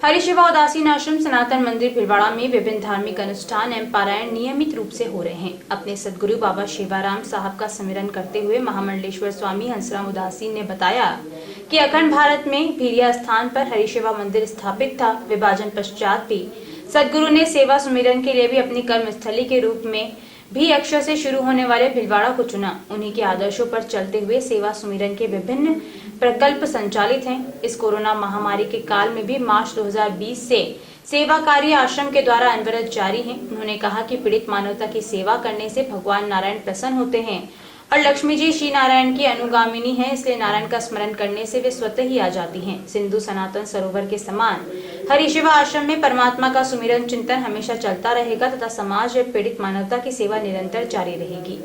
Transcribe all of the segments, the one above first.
हरिशिवा उदासीन आश्रम सनातन मंदिर भिलवाड़ा में विभिन्न धार्मिक अनुष्ठान एवं पारायण नियमित रूप से हो रहे हैं। अपने सदगुरु बाबा शिवाराम साहब का स्मरण करते हुए महामंडलेश्वर स्वामी हंसराम उदासीन ने बताया कि अखंड भारत में भीरिया स्थान पर हरिशिवा मंदिर स्थापित था। विभाजन पश्चात भी सदगुरु ने सेवा सुमिरन के लिए भी अपनी कर्मस्थली के रूप में भी अक्षर से शुरू होने वाले भिलवाड़ा को चुना। उन्हीं के आदर्शों पर चलते हुए सेवा सुमिरन के विभिन्न प्रकल्प संचालित हैं। इस कोरोना महामारी के काल में भी मार्च 2020 से सेवा कार्य आश्रम के द्वारा अनवरत जारी है। उन्होंने कहा कि पीड़ित मानवता की सेवा करने से भगवान नारायण प्रसन्न होते हैं और लक्ष्मी जी श्री नारायण की अनुगामिनी हैं, इसलिए नारायण का स्मरण करने से वे स्वतः ही आ जाती हैं। सिंधु सनातन सरोवर के समान हरिशिवा आश्रम में परमात्मा का सुमिरन चिंतन हमेशा चलता रहेगा तथा समाज एवं पीड़ित मानवता की सेवा निरंतर जारी रहेगी।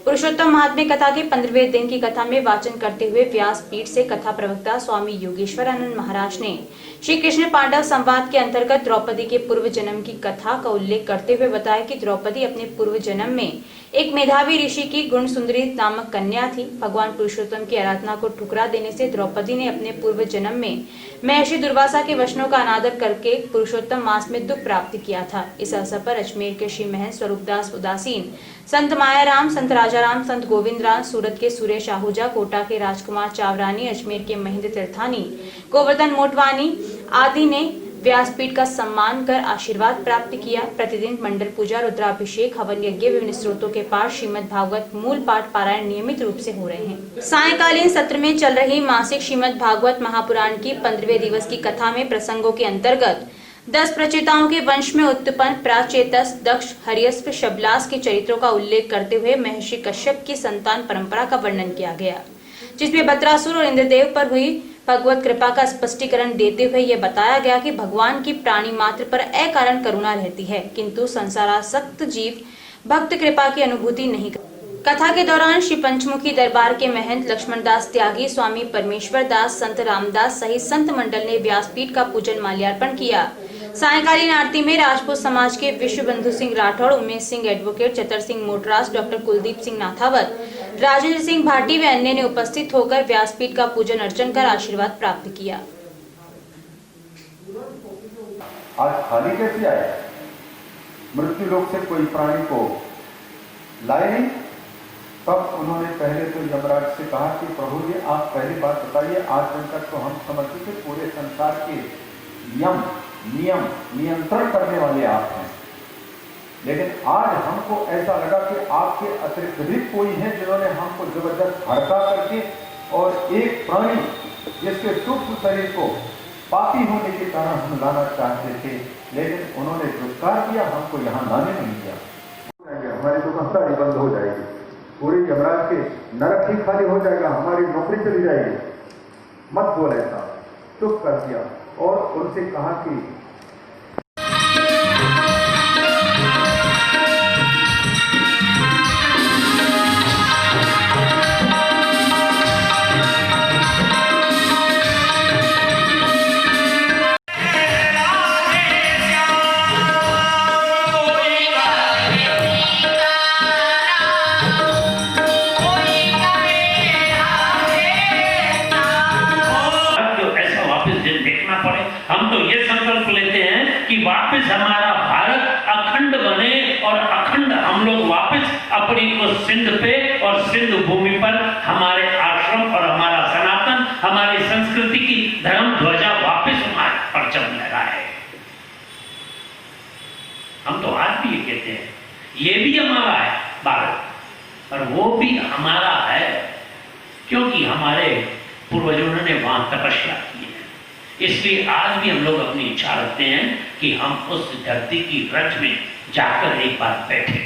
पुरुषोत्तम महात्म्य कथा के 15वें दिन की कथा में वाचन करते हुए व्यासपीठ से कथा प्रवक्ता स्वामी योगेश्वरानंद महाराज ने श्री कृष्ण पांडव संवाद के अंतर्गत द्रौपदी के पूर्व जन्म की कथा का उल्लेख करते हुए बताया कि द्रौपदी अपने पूर्व जन्म में एक मेधावी ऋषि की गुण सुंदरी नामक कन्या थी। भगवान पुरुषोत्तम की आराधना को ठुकरा देने से द्रौपदी ने अपने पूर्व जन्म में महर्षि दुर्वासा के वचनों का अनादर करके पुरुषोत्तम मास में दुख प्राप्त किया था। इस अवसर पर अजमेर के श्री महंत स्वरूपदास उदासीन, संत मायाराम, संत राजाराम, संत गोविंदराम, सूरत के सुरेश आहूजा, कोटा के राजकुमार चावरानी, अजमेर के महेंद्र तीर्थानी, गोवर्धन मोटवानी आदि ने व्यासपीठ का सम्मान कर आशीर्वाद प्राप्त किया। प्रतिदिन मंडल पूजा, रुद्राभिषेक, हवन यज्ञ, विभिन्न स्रोतों के पाठ, श्रीमद् भागवत मूल पाठ पारायण नियमित रूप से हो रहे हैं। सायंकालीन सत्र में चल रही मासिक श्रीमद् भागवत महापुराण की 15वें दिवस की कथा में प्रसंगों के अंतर्गत 10 प्रचेताओं के वंश में उत्पन्न प्राचेतस, दक्ष, हरियस्व, शबलास के चरित्रों का उल्लेख करते हुए महर्षि कश्यप की संतान परंपरा का वर्णन किया गया, जिसमें बद्रासुर और इंद्रदेव पर हुई भगवत कृपा का स्पष्टीकरण देते हुए यह बताया गया कि भगवान की प्राणी मात्र पर अकारण करुणा रहती है, किंतु संसारासक्त जीव भक्त कृपा की अनुभूति नहीं करते। कथा के दौरान श्री पंचमुखी दरबार के महंत लक्ष्मण दास त्यागी, स्वामी परमेश्वर दास, संत रामदास सहित संत मंडल ने व्यासपीठ का पूजन माल्यार्पण किया। सायंकालीन आरती में राजपूत समाज के विश्व बंधु सिंह राठौड़, उमेश सिंह एडवोकेट, चतर सिंह मोटरास, डॉक्टर कुलदीप सिंह नाथावत, राजेंद्र सिंह भाटी व अन्य ने उपस्थित होकर व्यासपीठ का पूजन अर्चन कर आशीर्वाद प्राप्त किया। आज खाली कैसे आए? मृत्यु लोक से कोई प्राणी को लाए नहीं। तब उन्होंने पहले तो यमराज से कहा कि प्रभु जी आप पहली बात बताइए, आज दिन तक तो हम समझते थे पूरे संसार के नियम नियंत्रण करने वाले आप हैं, लेकिन आज हमको ऐसा लगा कि आपके अतिरिक्त भी कोई है जिन्होंने हमको जबरदस्त भड़का करके और एक प्राणी जिसके सूक्ष्म शरीर को पापी होने के कारण हम लाना चाहते थे, लेकिन उन्होंने दुष्कार किया, हमको यहाँ लाने नहीं दिया। हमारी दुकानदारी बंद हो जाएगी, पूरी यमराज के नरक ही खाली हो जाएगा, हमारी नौकरी चली जाएगी। मत बोले ऐसा, चुप कर दिया और उनसे कहा कि हम तो ये संकल्प लेते हैं कि वापस हमारा भारत अखंड बने और अखंड हम लोग वापस अपनी उस सिंध पे और सिंध भूमि पर हमारे आश्रम और हमारा सनातन, हमारी संस्कृति की धर्म ध्वजा वापस हमारे परचम लहराए। हम तो आज भी ये कहते हैं, ये भी हमारा है भारत, और वो भी हमारा है क्योंकि हमारे पूर्वजों ने वहां तपस्या की है। इसलिए आज भी हम लोग अपनी इच्छा रखते हैं कि हम उस धरती की रज में जाकर एक बार बैठे,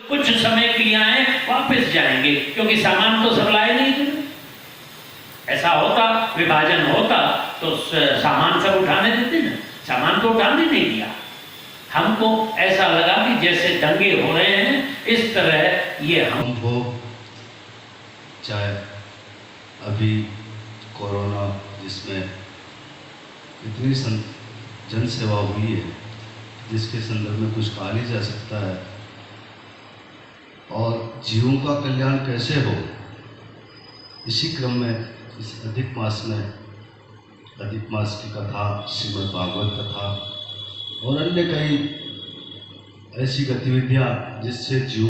कुछ समय के लिए आए, वापस जाएंगे, क्योंकि सामान तो सब लाए नहीं थे। ऐसा होता, विभाजन होता तो सामान सब उठाने देते ना, सामान तो उठाने नहीं दिया। हमको ऐसा लगा कि जैसे दंगे हो रहे हैं, इस तरह ये हमको चाहे अभी कोरोना जिसमें इतनी जन सेवा हुई है जिसके संदर्भ में कुछ कहा नहीं जा सकता है, और जीवों का कल्याण कैसे हो, इसी क्रम में इस अधिक मास में अधिक मास की कथा, श्रीमद् भागवत कथा और अन्य कई ऐसी गतिविधियाँ जिससे जीव